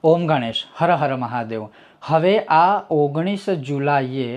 ઓમ ગણેશ હર હર મહાદેવ। હવે આ 19 જુલાઈએ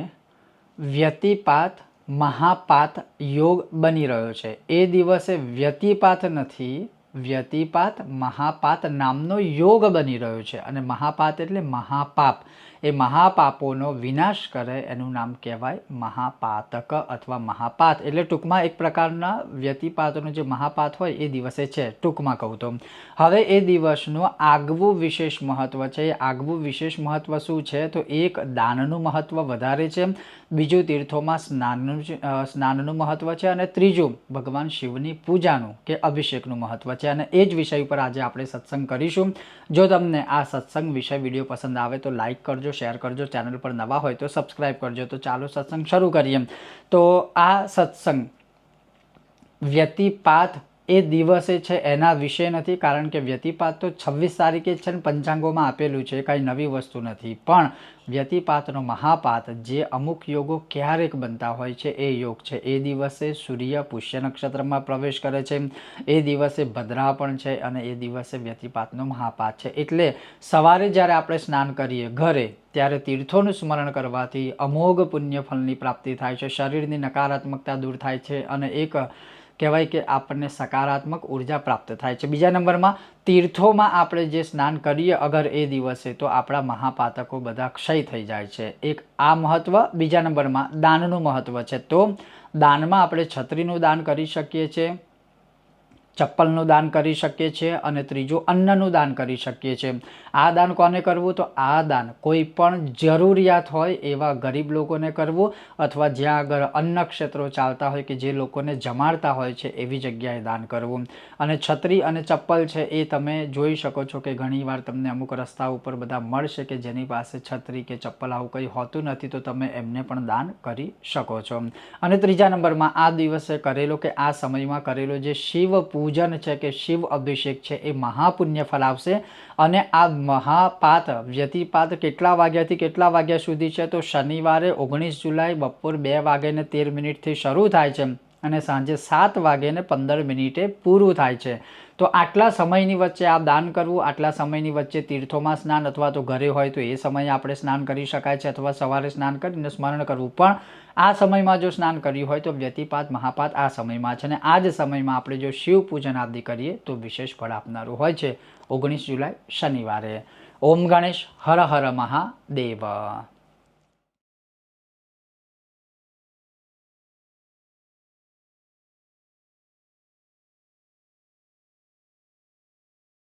વ્યતિપાત મહાપાત યોગ બની રહ્યો છે। એ દિવસે વ્યતિપાત નથી, વ્યતિપાત મહાપાત નામનો યોગ બની રહ્યો છે। અને મહાપાત એટલે મહાપાપ, એ મહાપાપોનો વિનાશ કરે એનું નામ કહેવાય મહાપાતક અથવા મહાપાત। એટલે ટૂંકમાં એક પ્રકારના વ્યતિપાતનો જે મહાપાત હોય એ દિવસે છે, ટૂંકમાં કહું તો। હવે એ દિવસનું આગવું વિશેષ મહત્વ છે। એ આગવું વિશેષ મહત્વ શું છે? તો એક દાનનું મહત્વ વધારે છે, બીજું તીર્થોમાં સ્નાનનું મહત્વ છે, અને ત્રીજું ભગવાન શિવની પૂજાનું કે અભિષેકનું મહત્વ છે। અને એ જ વિષય ઉપર આજે આપણે સત્સંગ કરીશું। જો તમને આ સત્સંગ વિષય વિડીયો પસંદ આવે તો લાઇક કરજો, શેર કરજો, ચેનલ પર નવા હોય તો સબસ્ક્રાઈબ કરજો। તો ચાલો સત્સંગ શરૂ કરીએ। તો આ સત્સંગ વ્યતિપાત એ દિવસે છે એના વિશે નથી, કારણ કે વ્યતિપાત તો 26 તારીખે છે ને પંચાંગોમાં આપેલું છે, કાંઈ નવી વસ્તુ નથી। પણ વ્યતિપાતનો મહાપાત જે અમુક યોગો ક્યારેક બનતા હોય છે એ યોગ છે। એ દિવસે સૂર્ય પુષ્ય નક્ષત્રમાં પ્રવેશ કરે છે, એ દિવસે ભદ્રા પણ છે, અને એ દિવસે વ્યતિપાતનો મહાપાત છે। એટલે સવારે જ્યારે આપણે સ્નાન કરીએ ઘરે ત્યારે તીર્થોનું સ્મરણ કરવાથી અમોઘ પુણ્ય ફળની પ્રાપ્તિ થાય છે, શરીરની નકારાત્મકતા દૂર થાય છે, અને એક કહેવાય કે આપણને સકારાત્મક ઉર્જા પ્રાપ્ત થાય છે। બીજા નંબરમાં તીર્થોમાં આપણે જે સ્નાન કરીએ અગર એ દિવસે તો આપણા મહાપાતકો બધા ક્ષય થઈ જાય છે, એક આ મહત્વ। બીજા નંબરમાં દાનનું મહત્વ છે, તો દાનમાં આપણે છત્રીનું દાન કરી શકીએ છીએ, ચપ્પલનું દાન કરી શકીએ છીએ, અને ત્રીજું અન્નનું દાન કરી શકીએ છીએ। આ દાન કોને કરવું? તો આ દાન કોઈ પણ જરૂરિયાત હોય એવા ગરીબ લોકોને કરવું, અથવા જ્યાં આગળ અન્ન ક્ષેત્રો ચાલતા હોય કે જે લોકોને જમાડતા હોય છે એવી જગ્યાએ દાન કરવું। અને છત્રી અને ચપ્પલ છે એ તમે જોઈ શકો છો કે ઘણીવાર તમને અમુક રસ્તા ઉપર બધા મળશે કે જેની પાસે છત્રી કે ચપ્પલ આવું કંઈ હોતું નથી, તો તમે એમને પણ દાન કરી શકો છો। અને ત્રીજા નંબરમાં આ દિવસે કરેલો કે આ સમયમાં કરેલો જે શિવ પૂજન છે કે શિવ અભિષેક છે એ મહાપુણ્ય ફલાવશે। અને આ મહાપાત વ્યતિપાત કેટલા વાગ્યાથી કેટલા વાગ્યા સુધી છે? તો શનિવારે 19 જુલાઈ બપોર 2:13 શરૂ થાય છે અને સાંજે 7:15 પૂરું થાય છે। તો આટલા સમયની વચ્ચે આ દાન કરવું, આટલા સમયની વચ્ચે તીર્થોમાં સ્નાન, અથવા તો ઘરે હોય તો એ સમયે આપણે સ્નાન કરી શકાય છે, અથવા સવારે સ્નાન કરીને સ્મરણ કરવું। પણ આ સમયમાં જો સ્નાન કર્યું હોય તો વ્યતિપાત મહાપાત આ સમયમાં છે, અને આ જ સમયમાં આપણે જો શિવ પૂજન આદિ કરીએ તો વિશેષ ફળ આપનારું હોય છે 19 જુલાઈ શનિવારે। ઓમ ગણેશ હર હર મહાદેવ।